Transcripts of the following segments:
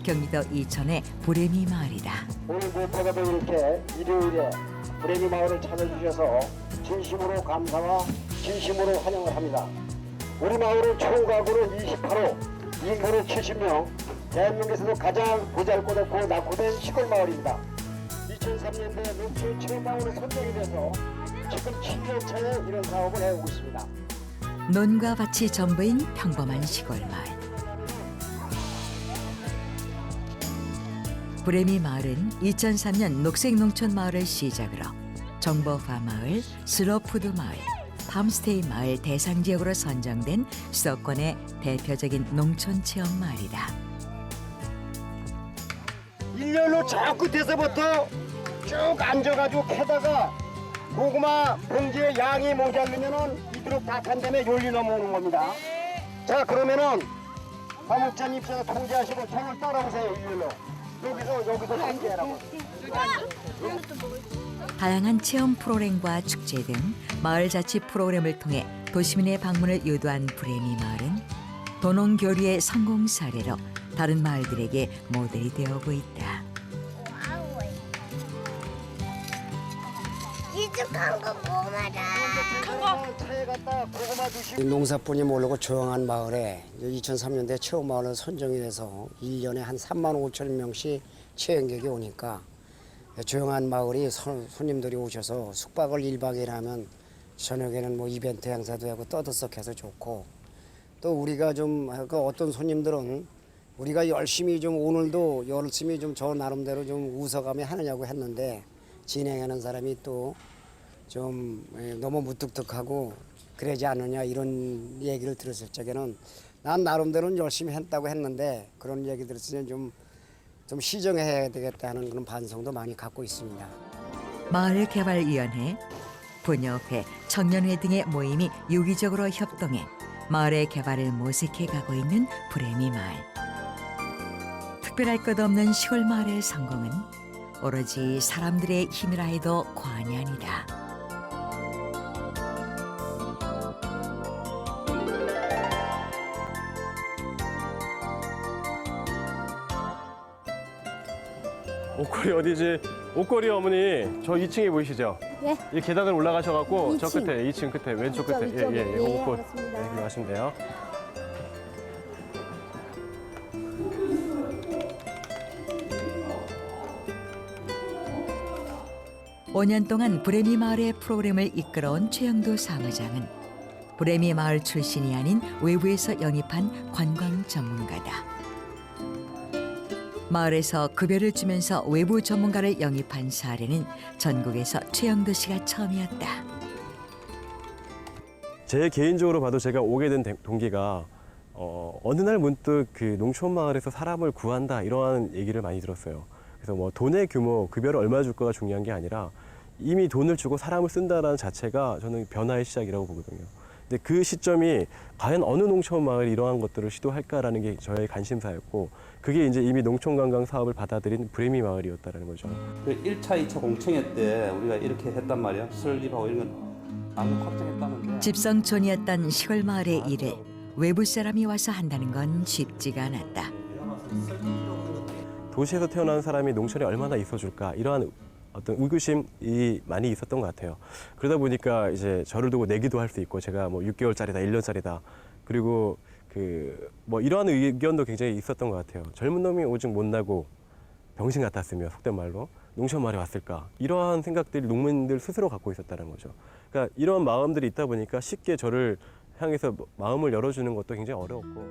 경기도 이천의 부레미 마을이다. 오늘 무엇보다도 이렇게 일요일에 부레미 마을을 찾아주셔서 진심으로 감사와 진심으로 환영을 합니다. 우리 마을은 총 가구는 28호, 인구는 70명, 대한민국에서도 가장 보잘것없고 낙후된 시골 마을입니다. 2003년도에 농촌 체험 마을로 선정이 돼서 지금 7년 차에 이런 사업을 해오고 있습니다. 논과 밭이 전부인 평범한 시골 마을. 부레미 마을은 2003년 녹색농촌 마을을 시작으로 정보화 마을, 슬로푸드 마을, 팜스테이 마을 대상 지역으로 선정된 수도권의 대표적인 농촌 체험 마을이다. 1년로 저 끝에서부터 쭉 앉아가지고 캐다가 고구마 봉지에 양이 모자르면은 이대로 다 간 다음에 요리 넘어오는 겁니다. 자, 그러면은 화목자님 입장에 통제하시고 저를 따라오세요. 일렬로. 여기서 통제하라고. 다양한 체험 프로그램과 축제 등 마을 자치 프로그램을 통해 도시민의 방문을 유도한 부레미 마을은 도농교류의 성공 사례로 다른 마을들에게 모델이 되어오고 있다. 이쪽한 거 고마라. 차에 갔다 고구마 주시고. 농사뿐이 모르고 조용한 마을에 2003년도에 체험 마을로 선정이 돼서 1년에 한 3만 5천 명씩 체험객이 오니까 조용한 마을이 손님들이 오셔서 숙박을 1박 2일 하면 저녁에는 뭐 이벤트 행사도 하고 떠들썩해서 좋고, 또 우리가 좀 어떤 손님들은 우리가 열심히 좀 오늘도 열심히 좀 저 나름대로 좀 웃어가며 하느냐고 했는데 진행하는 사람이 또 좀 너무 무뚝뚝하고 그러지 않느냐 이런 얘기를 들었을 적에는 난 나름대로는 열심히 했다고 했는데 그런 얘기 들었을 때 좀 시정해야 되겠다는 그런 반성도 많이 갖고 있습니다. 마을개발위원회, 부녀회, 청년회 등의 모임이 유기적으로 협동해 마을의 개발을 모색해 가고 있는 부레미 마을. 특별할 것 없는 시골 마을의 성공은 오로지 사람들의 힘이라 해도 과언이 아니다. 옷걸이 어디지? 옷걸이 어머니 저 2층에 보이시죠? 예. 이 계단을 올라가셔갖고 저 2층. 끝에 2층 끝에 왼쪽 끝에 이쪽, 예, 예, 옷걸이 알겠습니다. 네, 일로 가시면 돼요. 5년 동안 부레미 마을의 프로그램을 이끌어온 최영도 사무장은 부레미 마을 출신이 아닌 외부에서 영입한 관광 전문가다. 마을에서 급여를 주면서 외부 전문가를 영입한 사례는 전국에서 최영도 씨가 처음이었다. 제 개인적으로 봐도 제가 오게 된 동기가 어느 날 문득 그 농촌 마을에서 사람을 구한다 이러한 얘기를 많이 들었어요. 그래서 뭐 돈의 규모, 급여를 얼마 줄까가 중요한 게 아니라 이미 돈을 주고 사람을 쓴다는 자체가 저는 변화의 시작이라고 보거든요. 근데 그 시점이 과연 어느 농촌 마을이 이러한 것들을 시도할까라는 게 저의 관심사였고, 그게 이제 이미 농촌 관광 사업을 받아들인 부레미 마을이었다는 거죠. 그 1차, 2차 공청회 때 우리가 이렇게 했단 말이야. 설립하고 이런 건 나는 확정했다는데. 집성촌이었던 시골 마을의 일을 외부 사람이 와서 한다는 건 쉽지가 않았다. 도시에서 태어난 사람이 농촌에 얼마나 있어줄까 이러한 어떤 의구심이 많이 있었던 것 같아요. 그러다 보니까 이제 저를 두고 내기도 할 수 있고, 제가 뭐 6개월짜리다, 1년짜리다. 그리고 뭐 이러한 의견도 굉장히 있었던 것 같아요. 젊은 놈이 오직 못나고 병신 같았으며 속된 말로 농촌 마을에 왔을까, 이러한 생각들이 농민들 스스로 갖고 있었다는 거죠. 그러니까 이런 마음들이 있다 보니까 쉽게 저를 향해서 마음을 열어주는 것도 굉장히 어려웠고.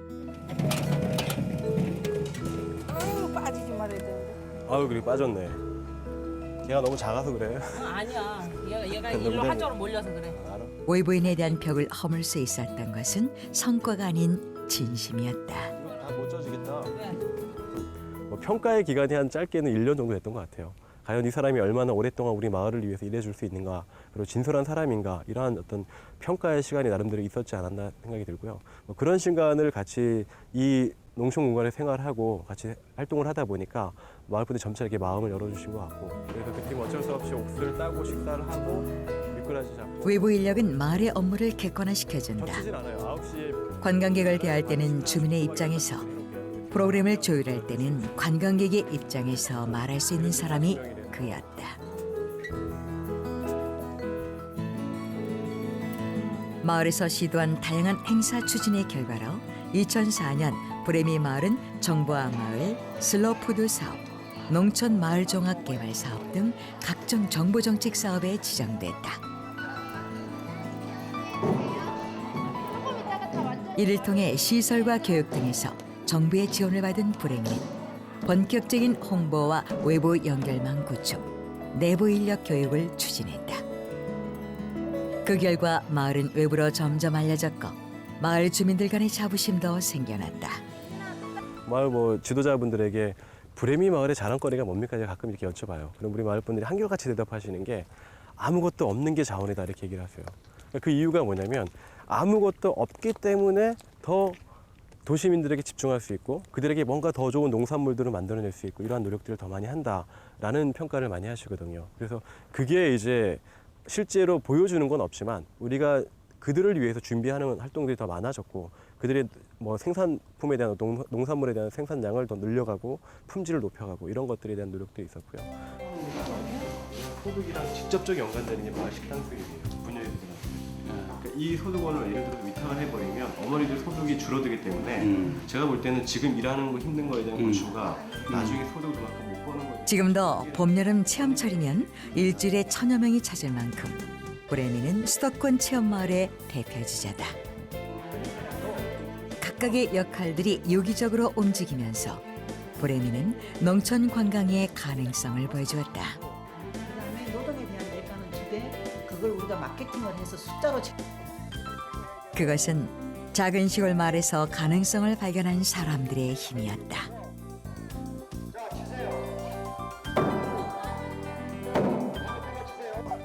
빠지지 말아야 되는데. 아유, 그리고 빠졌네. 걔가 너무 작아서 그래. 아니야. 얘가 일로 한쪽으로 몰려서 그래. 외부인에 대한 벽을 허물 수 있었던 것은 성과가 아닌 진심이었다. 이거 다 못 쪄지겠다. 왜? 뭐 평가의 기간이 한 짧게는 1년 정도 됐던 것 같아요. 과연 이 사람이 얼마나 오랫동안 우리 마을을 위해서 일해줄 수 있는가, 그리고 진솔한 사람인가, 이러한 어떤 평가의 시간이 나름대로 있었지 않았나 생각이 들고요. 뭐 그런 시간을 같이 이 농촌 공간에 생활하고 같이 활동을 하다 보니까 마을 분들이 점차 이렇게 마음을 열어주신 것 같고, 그래서 그때 어쩔 수 없이 옥수를 따고 식사를 하고 미꾸라지 잡고. 외부 인력은 마을의 업무를 객관화시켜준다. 겹치진 않아요. 9시에 관광객을 대할 때는 주민의 입장에서 프로그램을 조율할 때는 관광객의 입장에서 말할 수 있는 사람이 그였다. 마을에서 시도한 다양한 행사 추진의 결과로 2004년 브레미 마을은 정보화 마을, 슬로푸드 사업, 농촌 마을 종합 개발 사업 등 각종 정보 정책 사업에 지정됐다. 이를 통해 시설과 교육 등에서 정부의 지원을 받은 브레미는 본격적인 홍보와 외부 연결망 구축, 내부 인력 교육을 추진했다. 그 결과 마을은 외부로 점점 알려졌고 마을 주민들 간의 자부심도 생겨났다. 마을 지도자분들에게 브레미 마을의 자랑거리가 뭡니까? 제가 가끔 이렇게 여쭤봐요. 그럼 우리 마을 분들이 한결같이 대답하시는 게 아무것도 없는 게 자원이다 이렇게 얘기를 하세요. 그 이유가 뭐냐면 아무것도 없기 때문에 더 도시민들에게 집중할 수 있고 그들에게 뭔가 더 좋은 농산물들을 만들어낼 수 있고 이러한 노력들을 더 많이 한다라는 평가를 많이 하시거든요. 그래서 그게 이제 실제로 보여주는 건 없지만 우리가 그들을 위해서 준비하는 활동들이 더 많아졌고 그들의 생산품에 대한 농산물에 대한 생산량을 더 늘려가고 품질을 높여가고 이런 것들에 대한 노력도 있었고요. 소득이랑 직접적 연관되는 게 마을 식당 수입이에요. 분야입니다. 그러니까 이 소득원을 예를 들어서 위탁을 해버리면 어머니들 소득이 줄어들기 때문에 제가 볼 때는 지금 일하는 거 힘든 거에 대한 고충과 나중에 소득을 그만큼 못 버는 거예요. 지금도 봄, 여름 체험철이면 일주일에 1000여 명이 찾을 만큼 브레미는 수도권 체험마을의 대표주자다. 각각의 역할들이 유기적으로 움직이면서 브레미는 농촌 관광의 가능성을 보여주었다. 그다음에 노동에 대한 예가는 주되 그걸 우리가 마케팅을 해서 숫자로 그것은 작은 시골 마을에서 가능성을 발견한 사람들의 힘이었다.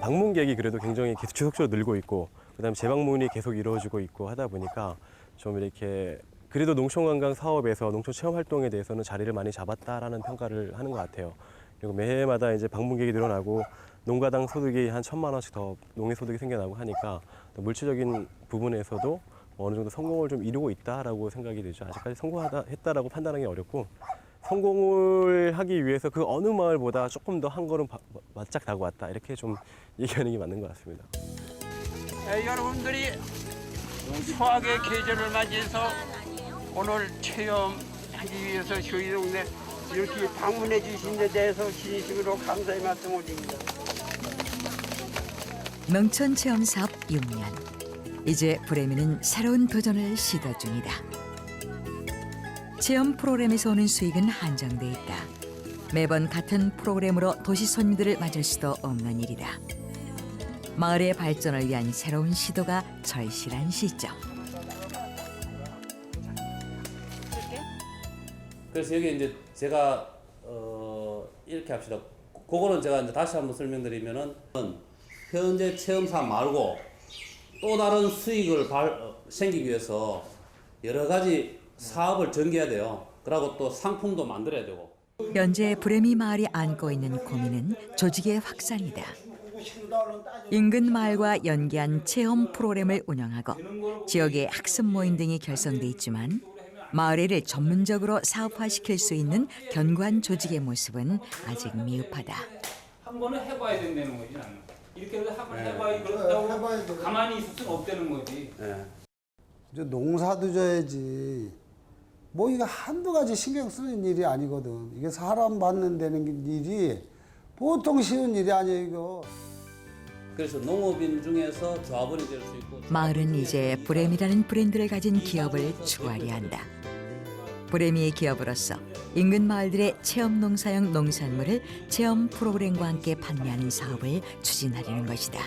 방문객이 그래도 굉장히 계속 지속적으로 늘고 있고 그다음에 재방문이 계속 이루어지고 있고 하다 보니까 좀 이렇게 그래도 농촌관광 사업에서 농촌 체험 활동에 대해서는 자리를 많이 잡았다라는 평가를 하는 것 같아요. 그리고 매해마다 이제 방문객이 늘어나고 농가당 소득이 한 1000만 원씩 더 농해 소득이 생겨나고 하니까 또 물질적인 부분에서도 어느 정도 성공을 좀 이루고 있다라고 생각이 되죠. 아직까지 성공했다라고 판단하기 어렵고 성공을 하기 위해서 그 어느 마을보다 조금 더 한 걸음 바짝 다가왔다 이렇게 좀 얘기하는 게 맞는 것 같습니다. 여러분들이 수학의 계절을 맞이해서 오늘 체험하기 위해서 저희 동네 이렇게 방문해 주신 데 대해서 진심으로 감사의 말씀 올립니다. 농촌 체험 사업 6년. 이제 브레미는 새로운 도전을 시도 중이다. 체험 프로그램에서 오는 수익은 한정돼 있다. 매번 같은 프로그램으로 도시 손님들을 맞을 수도 없는 일이다. 마을의 발전을 위한 새로운 시도가 절실한 시점. 그래서 여기 이제 제가 이렇게 합시다. 그거는 제가 이제 다시 한번 설명드리면은 현재 체험사 말고 또 다른 수익을 생기기 위해서 여러 가지 사업을 전개해야 돼요. 그리고 또 상품도 만들어야 되고. 현재 브레미 마을이 안고 있는 고민은 조직의 확산이다. 인근 마을과 연계한 체험 프로그램을 운영하고 지역의 학습 모임 등이 결성돼 있지만 마을을 전문적으로 사업화시킬 수 있는 견고한 조직의 모습은 아직 미흡하다. 한 번은 해봐야 된다는 거지 나는. 이렇게 해서 한번 해봐야 그런다고 가만히 있을 수는 없다는 거지. 네. 이제 농사도 져야지. 뭐 이거 한두 가지 신경 쓰는 일이 아니거든. 이게 사람 받는 데는 일이 보통 쉬운 일이 아니에요, 이거. 그래서 농업인 중에서 조합원이 될 수 있고. 마을은 이제 브레미라는 브랜드를 가진 기업을 추구하려 한다. 브레미의 기업으로서 인근 마을들의 체험 농사용 농산물을 체험 프로그램과 함께 판매하는 사업을 추진하려는 것이다.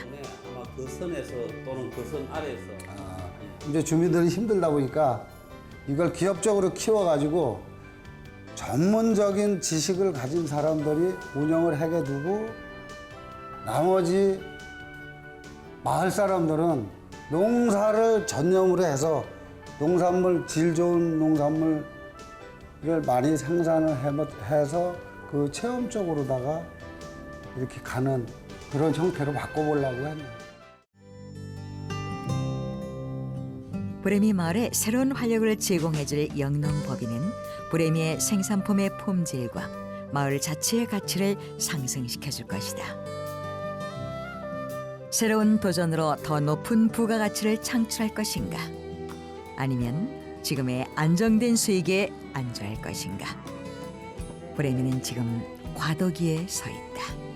아마 그 선에서 또는 그 선 아래에서. 이제 주민들이 힘들다 보니까 이걸 기업적으로 키워가지고 전문적인 지식을 가진 사람들이 운영을 하게 두고 나머지 마을 사람들은 농사를 전념으로 해서 농산물, 질 좋은 농산물을 많이 생산을 해서 그 체험 쪽으로다가 이렇게 가는 그런 형태로 바꿔보려고 합니다. 브레미 마을에 새로운 활력을 제공해줄 영농법인은 브레미의 생산품의 품질과 마을 자체의 가치를 상승시켜줄 것이다. 새로운 도전으로 더 높은 부가가치를 창출할 것인가? 아니면 지금의 안정된 수익에 안주할 것인가? 브레미는 지금 과도기에 서 있다.